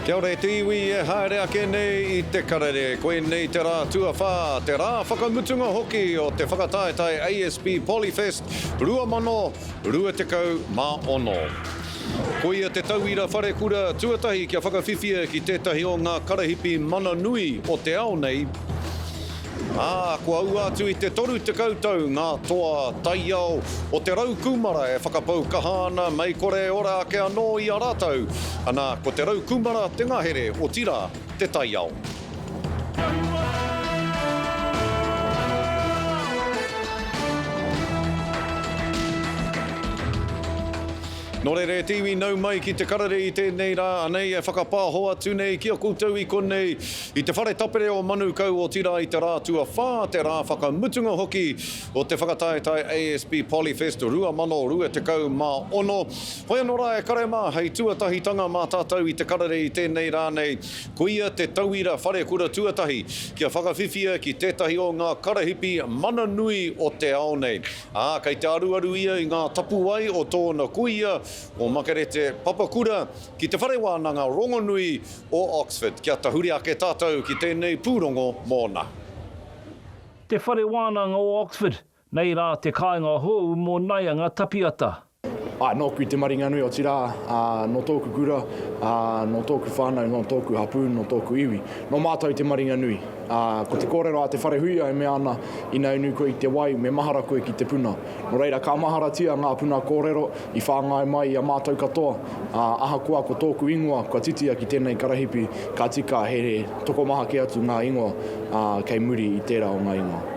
Kia ora te iwi e haere ake nei I te karere. Koe nei te rā tuawhā, te rā whakamutunga hoki o te whakataetai ASP Polyfest, rua mano, rua tekau mā ono. Koe te tauira whare kura tuatahi kia whakawhiwhia ki tētahi o ngā karahipi mana nui o te ao nei. Kua au atu I te toru te kautau ngā toa taiao o te Raukūmara e whakapau kahana mai kore ora ake anō I a rātau. Ana ko te Raukūmara te ngahere o tira te taiao. Norere tiwi nau mai ki te karere I tēnei rā, Anei e whakapāho atu nei kia koutou I konei I te whare tapere o manu kau o tira I te rā tuawhā, te rā whakamutunga hoki o te whakataetai ASP Polyfest, rua mano, rua tekau mā ono. Hoi anō rā e karema, hei tuatahitanga mā tātou I te karere I tēnei rā nei, kuia te tauira whare kura tuatahi, kia whakawhiwhia ki tētahi o ngā karahipi mana nui o te ao nei. Kei te aruaru ia I ngā tapuai o tōna kuia, o Makereti Papakura ki te whare wānanga rongonui o Oxford. Kia tahuri ake tātou ki tēnei pūrongo mōna. Te whare wānanga o Oxford, nei rā te kāinga hou mō naianga tapiata. Nōku te maringa nui o tira, no tōku kura, no tōku whānau, no tōku hapū, no tōku iwi. No mātou te maringa nui. Ko te kōrero a te whare huia e me ana I nau nui koe I te wai, me mahara koe ki te puna. No reira, ka mahara tia ngā puna kōrero I whāngai mai I a mātou katoa. Aha kua ko tōku ingoa, kua titia ki tēnei karahipi, ka tika here toko maha ke atu ngā ingoa, kei muri I tērā o ngā ingoa.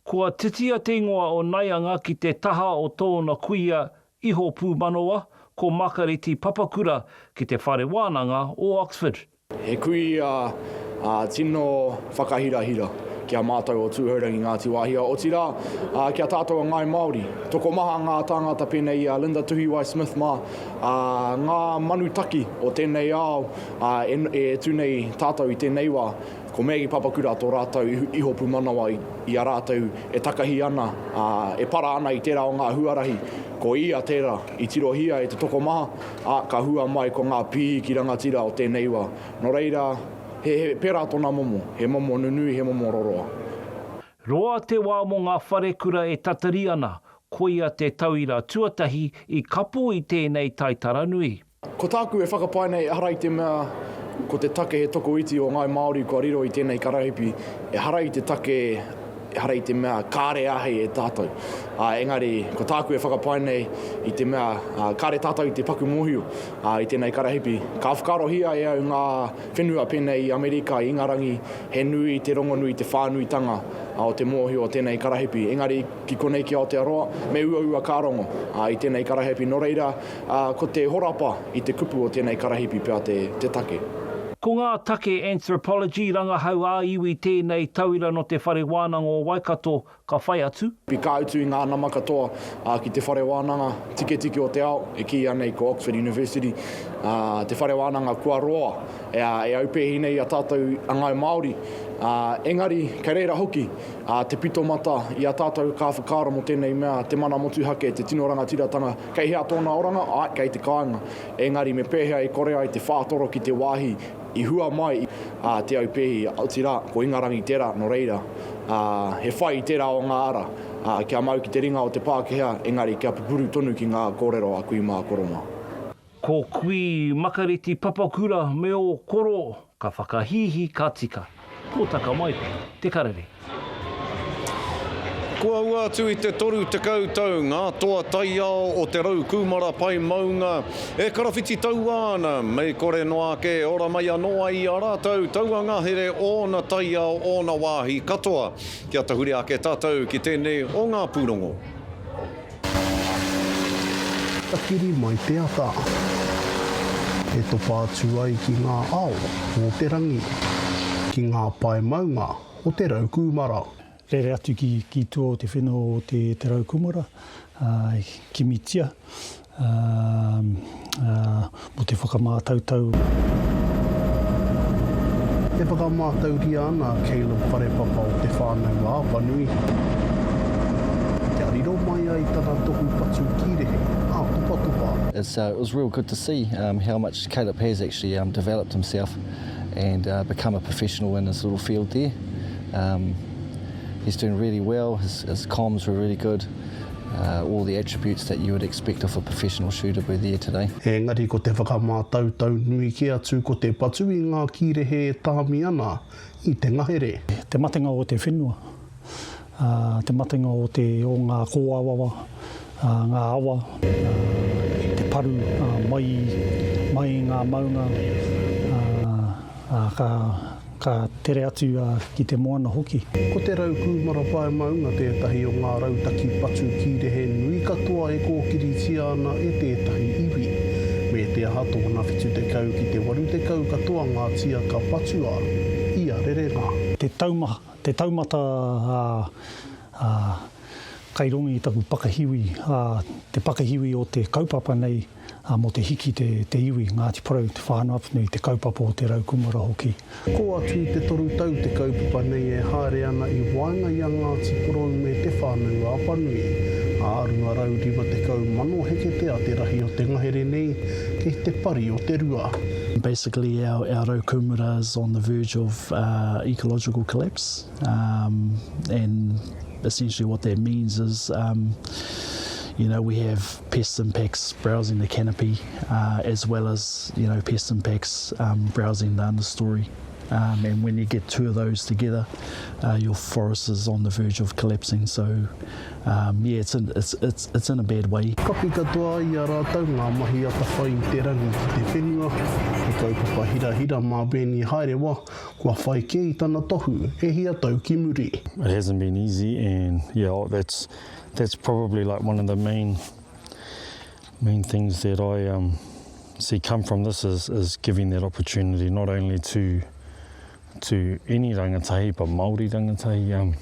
Kua titia te ingoa o naianga ki te taha o tōna kuia Iho pū manoa, ko Makereti Papakura ki te whare wānanga o Oxford. He kui tino whakahirahira kia mātou o tūhaurangi Ngāti Wāhia. O tira, kia tātou ngai Māori. Toko maha ngā tāngata pēnei Linda Tuhiwai Smith mā, ngā manutaki o tēnei ao, e tūnei tātou I tēnei wā. Ko Megi Papakura tō rātou iho pū manawa I a rātou e takahi ana, e para ana I tērā o ngā huarahi. Ko ia tērā I tirohia e te toko maha, ka hua mai ko ngā pī ki rangatira o tēnei wā. No reira, he pērā tōna momo, he momo nunui, he momo roroa. Roa te wā mo ngā whare kura e tatari ana, koia te tauira tuatahi I kapo I tēnei taitara nui. Ko tāku e whakapai nei harai te mea, ko te take he toko iti o ngai Māori kua riro I tēnei karahipi, e harai te take, e harai te mea kāre ahe e tātou. Engari, ko tāku e whakapai nei I te mea kāre tātou I te paku mōhiu I tēnei karahipi. Ka whakarohia e au ngā whenua pēnei I Amerika I Ingarangi, he nui te rongonui, te whānuitanga o te mōhiu o tēnei karahipi. Engari, ki konei ki Aotearoa, me ua kārongo I tēnei karahipi. No reira, ko te horapa I te kupu o tēnei karahipi pia te take. Ko ngā take anthropology rangahau a iwi tēnei tauira no te whare wānanga o Waikato ka whai atu? Ka utu I ngā nama katoa ki te whare wānanga tike o te ao, e ki anei ko Oxford University. Te whare wānanga kua roa, e aupehi nei a tātou angai Māori. Engari, kei reira hoki, te pito mata I a tātou ka whakara mo tēnei mea, te mana motu hake, te tino rangatiratanga, kei hea tōna oranga, kei te kāinga. Engari, me pēhea I korea I te whātoro ki te wāhi, I hua mai te aupehi Aotearoa, ko Ingarangi tērā, no reira. He whai I tērā o ngā ara, kia mau ki te ringa o te Pākehā, engari kia pupuru tonu ki ngā kōrero a kui mā koroma. Ko kui Makereti Papakura me o koro, ka whakahihi ka tika. Pōtaka mai, te karere. Kua ua atu I te toru te kautau, ngā toa taiao o te Raukūmara pai maunga. E karawhiti tau ana, mei kore no ake, ora mai anoa I a rātau, taua ngahere ona taiao, ona wāhi katoa. Kia tahuri ake tātou ki tēnei o ngā pūrongo. Takiri mai te ata. E topa atu ai ki ngā ao o te rangi, ki ngā pai maunga o te Raukūmara. Rere atu ki tua o te whenua o te Raukūmara, ki mitia, mo te whakamātautau. Te whakamātauria ana Caleb wharepapa o te whānau a Wanui. Te ariro mai ai tana tohu patu kirehe, tupa. It was real good to see how much Caleb has actually developed himself and become a professional in his little field there. He's doing really well, his comms were really good, all the attributes that you would expect of a professional shooter were there today. Engari ko te whakamātautau nui ki atu ko te patu i ngā kirehe e tāmi ana i te ngahere. Te matenga o te whenua, te matenga o ngā kōawawa, ngā awa, te paru mai ngā maunga, ka tere atu ki te moana hoki. Ko te Raukūmara pae maunga tētahi o ngā rautaki patu kirehe nui katoa e kōkiritia ana e tētahi iwi. Me te ahato na whitu te kau ki te waru te kau katoa ngā tia ka patua i Āperira. Te taumata kairongi i taku pakahiwi, te pakahiwi o te kaupapa nei mo te hiki te iwi, Ngāti Porou, te whānau apnui, te kaupapa o te Raukūmara hoki. Ko atu te toru tau te kaupapa nei e haere ana i Wāhanga i a Ngāti Porou me te whānau apanui. Ārua rau riwa te kau mano heketea te rahi o te ngahere nei ki te pari o te rua. Basically, our Raukūmara is on the verge of ecological collapse, and essentially what that means is we have pest impacts browsing the canopy, as well as pest impacts browsing the understory. And when you get two of those together, your forest is on the verge of collapsing. So, it's in a bad way. Kapi katoa i a rātau ngā mahi ata whai te rangi ki te whenua. E kaupapa hira mā bēni haerewa, kua whai ke i tana tohu, e hia tau ki muri. It hasn't been easy, and that's probably like one of the main things that I see come from this is giving that opportunity not only to any rangatahi but Māori rangatahi,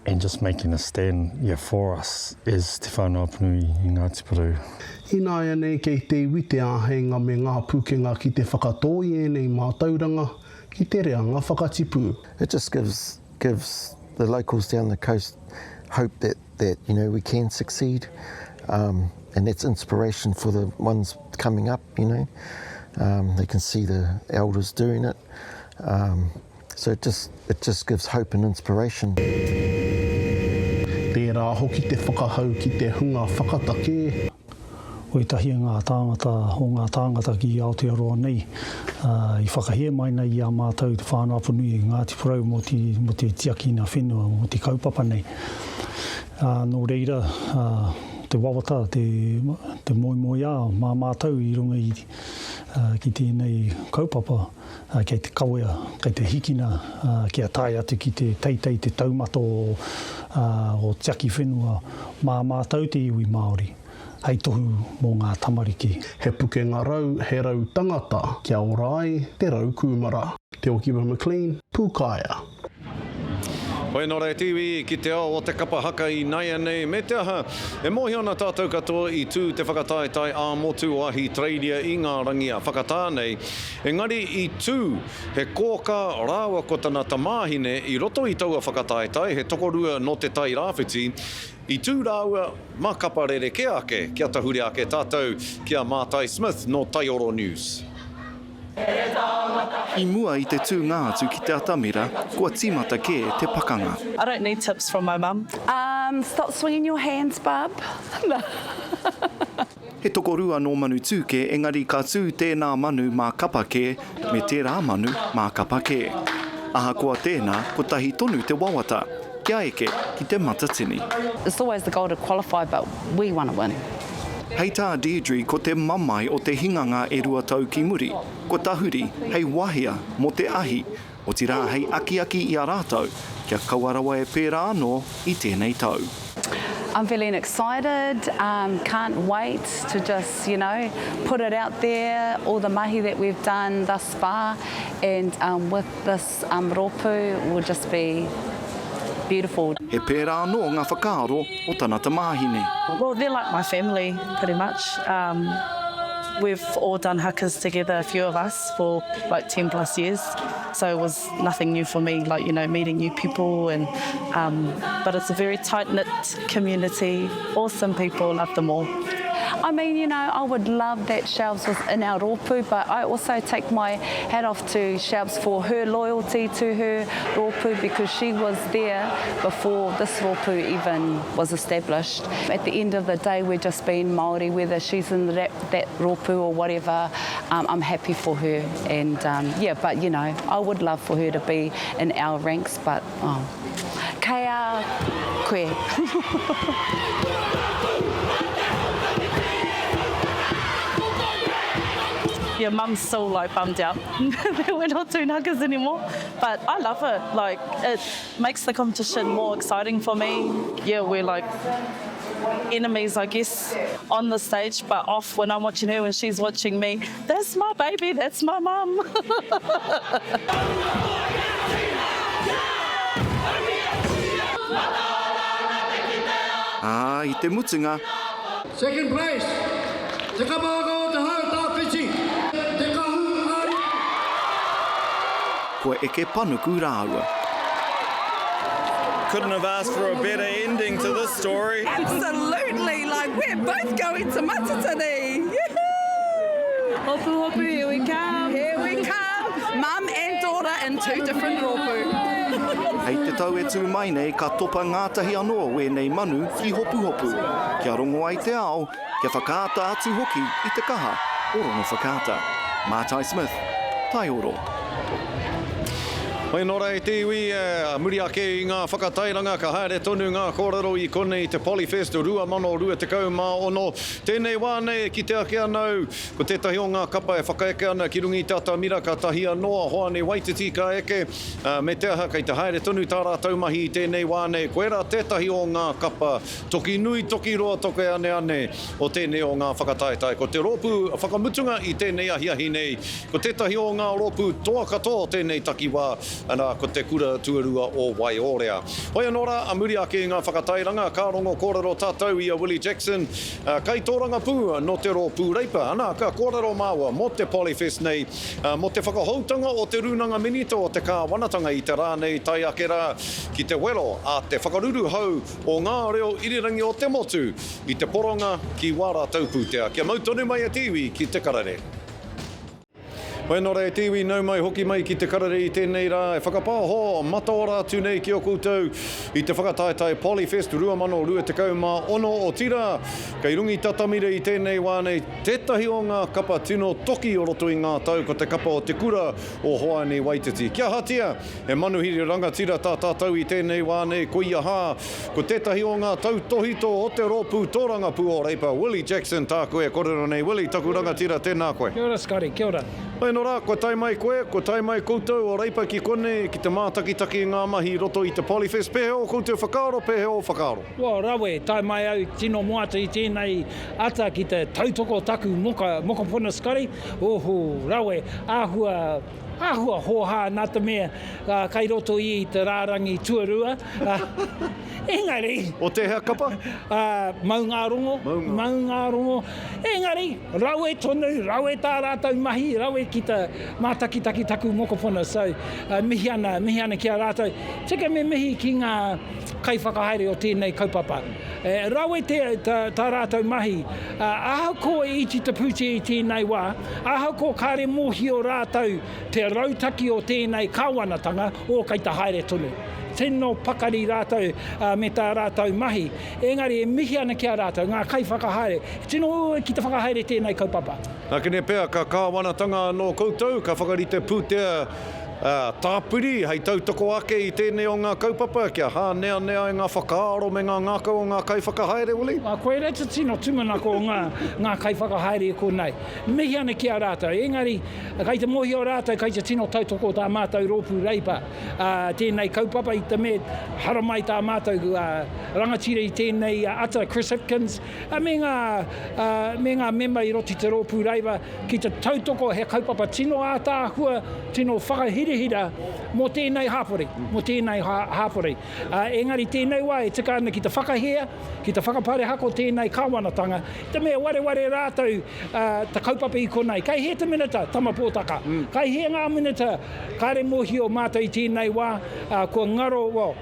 and just making a stand for us as te whānau apnui i Ngāti Porou. Ina nei kei te iwi te āhenga me ngā pūkenga ki te whakatoi e nei mātauranga ki te reanga whakatipu. It just gives the locals down the coast hope that we can succeed, and that's inspiration for the ones coming up. They can see the elders doing it, so it just gives hope and inspiration. Tērā hoki te whakahau ki te hunga whakatake. O tahi ngā tāngata ki Aotearoa nei, I whakahea mai nei I a mātou te whānau apanui I Ngāti Porou mo te tiakina whenua, mo te kaupapa nei. Nō reira, te wawata, te moimoi mā mātou I runga ki tēnei kaupapa, kei te kawea, kei te hikina, kia tai atu ki te Tāite, te taumata o tiaki whenua, mā mātou te iwi Māori. Hei tohu mō ngā tamariki. He pukenga rau, he rau tangata, kia orai, te Raukūmara. Te Okiwa McLean, Pūkāia. Hoi nō rei tiwi ki te ao o te kapa haka I Anei me te aha. E mohi ana tātou katoa I tū te whakataetai a motu o ahi treiria I ngā rangi a whakatānei. Engari I tū he kōka rāua ko tana tamāhine I roto I taua whakataetai he tokorua no te Tairāwhiti. I tū rāua mā kaparere ke ake, kia tahuri ake tātou, kia Mātai Smith no Taioro News. I mua I te tū ngā atu ki te Atamira, kua tīmata ke te pakanga. I don't need tips from my mum. Stop swinging your hands, bub. He tokorua no manu tūke, engari ka tū tēnā manu mā kapake, me tērā manu mā kapake. Aha kua tēnā, ko tahi tonu te wawata, kia eke ki te matatini. It's always the goal to qualify, but we want to win. Hei tā Deirdre ko te mamai o te hinganga e rua tau ki muri. Ko tahuri, hei wahia mo te ahi, o tira hei aki I a rātau, kia kauarawa e pērā anō I tēnei tau. I'm feeling excited, can't wait to just, put it out there, all the mahi that we've done thus far, and with this rōpū will just be beautiful. He pērā anō ngā whakaaro o tana tamāhine. Well, they're like my family, pretty much. we've all done hakas together, a few of us, for like 10 plus years. So it was nothing new for me, like, you know, meeting new people. And but it's a very tight-knit community, awesome people, love them all. I mean, you know, I would love that Shelves was in our rōpū, but I also take my hat off to Shelves for her loyalty to her rōpū, because she was there before this rōpū even was established. At the end of the day, we're just being Māori, whether she's in that rōpū or whatever. I'm happy for her, and yeah, but you know, I would love for her to be in our ranks, but kei a koe. Yeah, Mum's so like bummed out that we're not doing hakas anymore. But I love it. Like, it makes the competition more exciting for me. Yeah, we're like enemies, I guess, on the stage, but off when I'm watching her, when she's watching me. That's my baby, that's my mum. I te mutunga. Second place, te kapago te hau Tāwhiti. Koe eke panuku rāua. Couldn't have asked for a better ending to this story. Absolutely, like we're both going to Matatane. Hopu hopu, here we come. Here we come. Mum and daughter in two different rōpū. Hei te tau e tū mai nei, ka topa ngātahi anō we nei manu ki hopu hopu. Kia rongo ai te ao, kia whakaata atu hoki i te kaha, orono whakaata. Mātai Smith, Tai Oro. Hei nora e te iwi, muri ake i ngā whakatairanga, ka haere tonu ngā kōrero i konei te Polyfest o 2026. Tēnei wāne ki te ake anau, ko tētahi o ngā kapa e whakaeke ana ki rungi tata mira ka tahi anoa hoane waititi ka eke, me te aha kei te haere tonu tā rātau mahi i tēnei wāne, koera tētahi o ngā kapa, toki nui toki roa toke ane o tēnei o ngā whakataetai. Ko te rōpū whakamutunga i tēnei ahi nei, ko tētahi o ngā rōpū toa katoa tēnei takiwā, ana ko te kura tuarua o Waiorea. Hoi anora, a muri ake ngā whakatairanga, ka rongo kōrero tātou i a Willie Jackson, kai tōranga pū no te rōpū reipa, ana ka kōrero māua mo te Polyfest nei, mo te whakahoutanga o te runanga minito o te kāwanatanga i te rā nei tai ake rā ki te wero a te whakaruru hau o ngā reo irirangi o te motu i te poronga ki wāra taupūtea. Kia mautonu mai a tiwi ki te Karere. Hoi nora e tiwi nau mai hoki mai ki te Karere i tēnei rā, e whakapāho mataara atu nei ki o koutou i te whakataetai Polyfest 2026 o tira. Kei rungi tatamira i tēnei wānei, tētahi o ngā kapa tino toki o roto i ngā tau, ko te kapa o te kura o Hoani Waititi. Kia hatia, e manuhiri rangatira tā tātou i tēnei wānei, ko ia hā, ko tētahi o ngā tau tohito o te rōpū tōranga pū o reipa, Willie Jackson tā koe kōrero nei. Willie, taku rangatira tēnā koe. Kia ora, Scotty, kia ora. Hei nora, ko tai mai koe, ko tai mai koutou o reipa ki kone, ki te mātakitaki ngā mahi roto i te Polyfest. Pehe o koutou whakaaro, pehe o whakaaro. Wā, rawe, tai mai au tino moata i tēnei ata ki te tautoko taku moka pona Scotty. Oho, rawe, āhua hoha nā te mea kai roto i te rārangi tuarua. Engari. O te hea kapa? Maungā rongo. Engari, rawe tonu, rawe tā rātau mahi, rawe ki te mātakitaki taku mokopona. So, mihi ana ki a rātau. Tika me mihi ki ngā kai whakahaere o tēnei kaupapa. Rawe tā rātau mahi. Ahau ko e iti te puti i tēnei wā. Ahau ko kāre mohi o rātau te rautaki o tēnei kāwanatanga o kai ta haere tonu. Tēnō pakari rātau me tā rātau mahi. Engari, e mihi ana ki a rātau, ngā kai whakahaere. Tēnō ki te whakahaere tēnei kaupapa. Nā kene pēr ka kāwanatanga no koutou, ka whakarite pūtea tāpuri, hei tautoko ake i tēnei o ngā kaupapa, kia hānea i ngā whakaaro me ngā ngākau o ngā kai whakahaere, Willi? Koe reta tino tumanako o ngā kai whakahaere e kōnei. Mihi ana ki a rātau. Engari, kai te mohi o rātau, kai te tino tautoko tā mātou rōpū reipa. Tēnei kaupapa i te me haramai tā mātou rangatira i tēnei ata Chris Hipkins. Me ngā memba i roti te rōpū reipa, ki te tautoko he kaupapa tino ātāhua, tino whakahiri hirihira mō tēnei hapori, mō tēnei hapori. Engari tēnei wā e tika ana ki te whakahea, ki te whakapare hako tēnei kāwanatanga, te mea ware rātou ta kaupapa i konei. Kai he te minata, tama pōtaka. Kai he ngā minata, kāre mōhio mātou i tēnei wā, kua ngaro,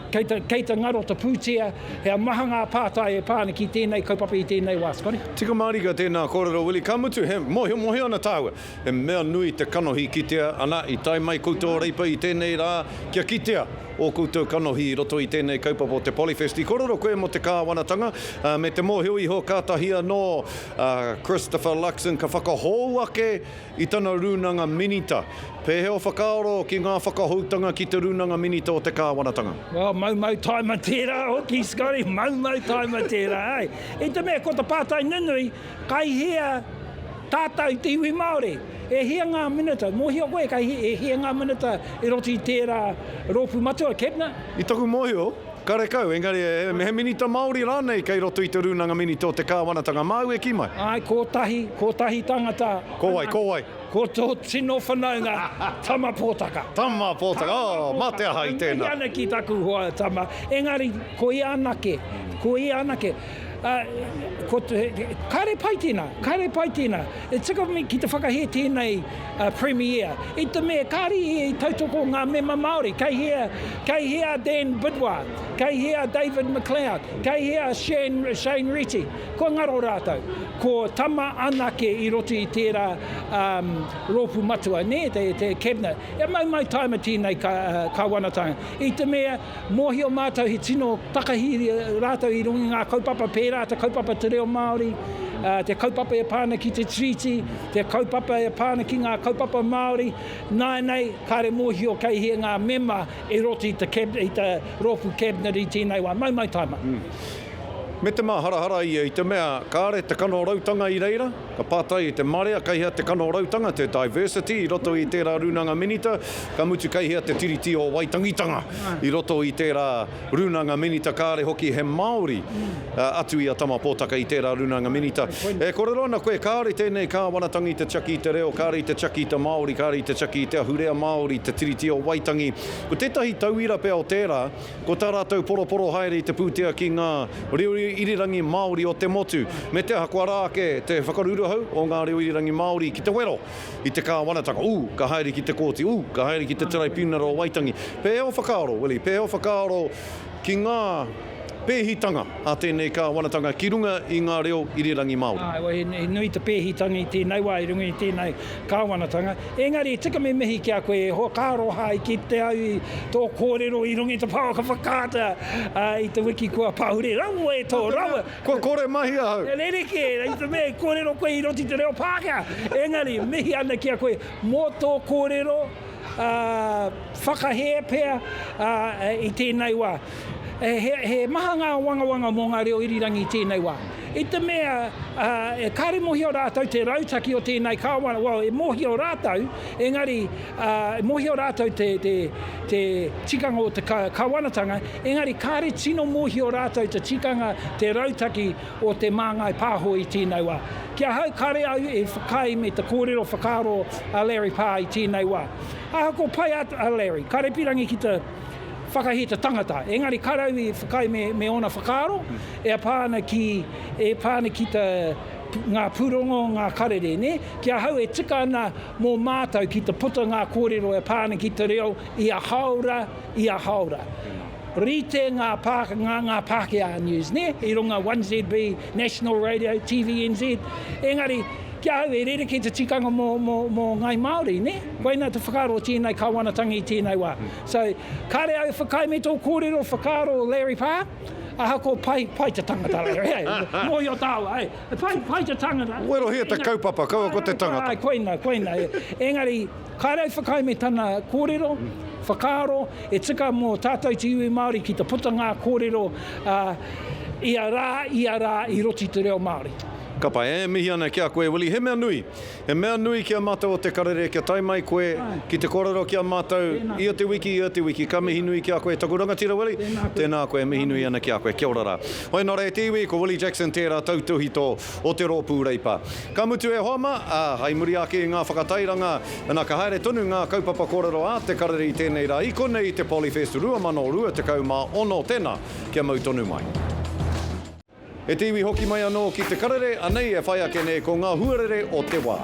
kei te ngaro te pūtea, hea maha ngā pātai e pāna ki tēnei kaupapa i tēnei wā, skori. Tika marika tēnā kōrero, Willi, ka mutu, he mohi ana tāua, he mea nui te kanohi kitea, ana i tai mai koutou reipa i tēnei rā, kia kitea o koutou kanohi i roto i tēnei kaupapa o te Polyfest. I kōrero koe mo te kāwanatanga, me te mōhio iho kātahia no Christopher Luxon, ka whakahou ake i tana rūnanga minita. Pēheo whakaoro ki ngā whakahoutanga ki te rūnanga minita o te kāwanatanga. Well, mau taima tērā, hoki, skori, mau taima tērā, ai. E te mea, ko te pātai nunui, kai hea tātou te iwi Māori. E hea ngā minata, mōhio koe, kai e hea ngā minata e roti i tērā rōpū matua, kepna. I taku mōhio, kare kau, engari he minita Māori rānei kei roto i te rūnanga minita o te kāwanatanga. Mau e ki mai? Ai, ko tahi tangata. Ko wai. Ko tō tino whanaunga, tama pōtaka. Tama pōtaka, mate aha i tēnā. Ia ana ki taku hoa tama. Engari, ko ia anake. Kare pai tēnā. E tika mi ki te whakahe tēnei premiere. I te mea, kāre i tautoko ngā mema Māori. Kei hea Dan Bidwar, kei hea David McLeod, kei hea Shane Ritchie. Ko ngaro rātou. Ko tama anake i roti i tērā rōpū matua, ne, te cabinet. E mau taima tēnei kāwanatanga. I te mea, mōhio mātou he tino takahiri rātou i rungi ngā kaupapa pērā, te kaupapa te reo Māori, te kaupapa e pāna ki te treaty, te kaupapa e pāna ki ngā kaupapa Māori. Nei, kāre mōhio kei hea ngā mema e roti i te rōpū cabinet i tēnei wā. Mau taima. Me te maharahara i te mea, kāre te kano rautanga i reira, ka pātai i te marea, kai hea te kano rautanga, te diversity i roto i tērā rūnanga minita, ka mutu kai hea te tiriti o waitangitanga i roto i tērā rūnanga minita, kāre hoki he Māori atu i a tama pōtaka i tērā rūnanga minita. E kōrero ana koe, kāre tēnei kāwanatanga i te chaki i te reo, kāre i te chaki i te Māori, kāre i te chaki i te ahurea Māori, te tiriti o waitangi. Ko tētahi tauira pēr o tērā, ko tā rātou poroporo haere i te pūtea ki ngā reo irirangi Māori o te motu. Me te aha kua rā ke te whakaruruhau o ngā reo irirangi Māori ki te wero i te kāwanatanga. Ka haere ki te kōti. Ka haere ki te tirai pinara o waitangi. Pēheo whakaaro, Willi, pēheo whakaaro ki ngā pēhitanga a tēnei kāwanatanga ki runga i ngā reo irirangi Māori. He nui te pēhitanga i tēnei wā i runga i tēnei kāwanatanga. Engari, tika me mihi kia koe, ho kāro hai ki te au i tō kōrero i runga i te pāwaka whakāta i te wiki kua pahure. Rawa e tō, rawa. Kua kore mahi ahau. Lereke, i te me kōrero koe i roti te reo pāka. Engari, mihi ana kia koe, mō tō kōrero, whakahea pēr i tēnei wā. He maha ngā wanga mō ngā reo irirangi i tēnei wā. I te mea, kāre mohio rātou te rautaki o tēnei kāwana, e mohio rātou, engari, mohio rātou te tikanga o te kāwanatanga, engari kāre tino mohio rātou te tikanga te rautaki o te māngai pāho i tēnei wā. Kia hau kāre au e whakai me te kōrero whakaro a Larry Pā i tēnei wā. Ko pai a Larry, kāre pirangi ki te whakahi te tangata. Engari karau i whakai me ona whakaro, e pāna ki te ngā pūrongo, ngā karere, ne? Kia hau e tika ana mō mātou ki te puta ngā kōrero e pāna ki te reo i a haura. Rite ngā Pākehā News, ne? I runga 1ZB, National Radio, TVNZ. Engari, kia hau e rere ki te tikanga mō ngai Māori, ne? Koina te whakaro tēnei kāwanatanga i tēnei wā. So, kāre au whakai me tō kōrero whakaro Larry Pā, aha ko pai te tangata, Larry, mō i o tāua, pai te tangata. Wero hea te kaupapa, kaua ko te tangata. Koina. Engari, kāre au whakai me tana kōrero, whakaro, e tika mō tātou te iwi Māori ki te puta ngā kōrero, ia rā i roti te reo Māori. Ka pai, mihi ana kia koe, Willi, he mea nui. He mea nui kia mātou o te karere, kia tai mai koe, ki te kororo kia mātou, i o te wiki, ka mihi nui kia koe. Taku rangatira, Willi? Tēnā koe, mihi nui ana kia koe, kia ora rā. Hoi nō rei tiwi, ko Willi Jackson tērā tautuhito o te rōpū reipa. Ka mutu e hoama, hai muri ake ngā whakatairanga, nā ka haere tonu ngā kaupapa kōrero a te karere i tēnei rā. I konei te Polyfest 2024 tēnā, kia mau tonu mai. E tiwi hoki mai anō ki te karere, Anei e whai ake ne ko ngā huarere o te wā.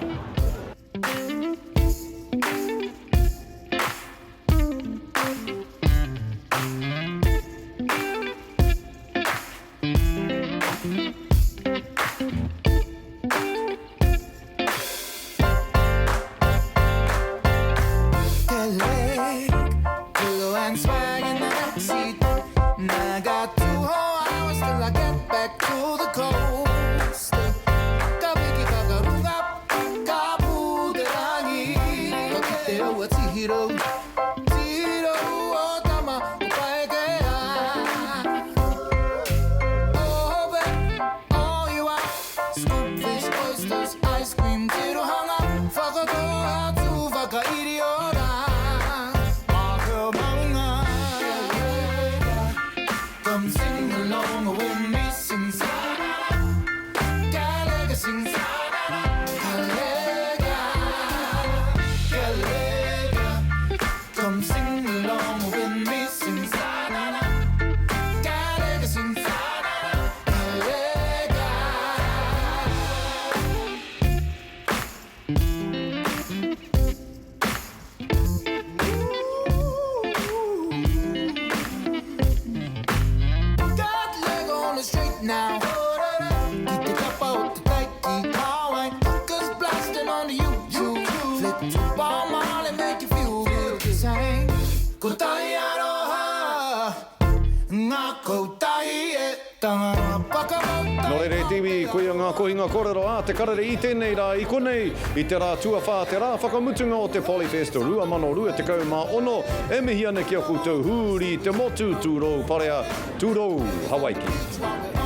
Nōrere tiwi, koe ngā kohinga kōrero a te karere i tēnei rā i konei i te rā tuawhā, te rā whakamutunga o te Polyfest 2024, e mihi ana kia koutou huri te motu tūrou parea, tūrou Hawaii.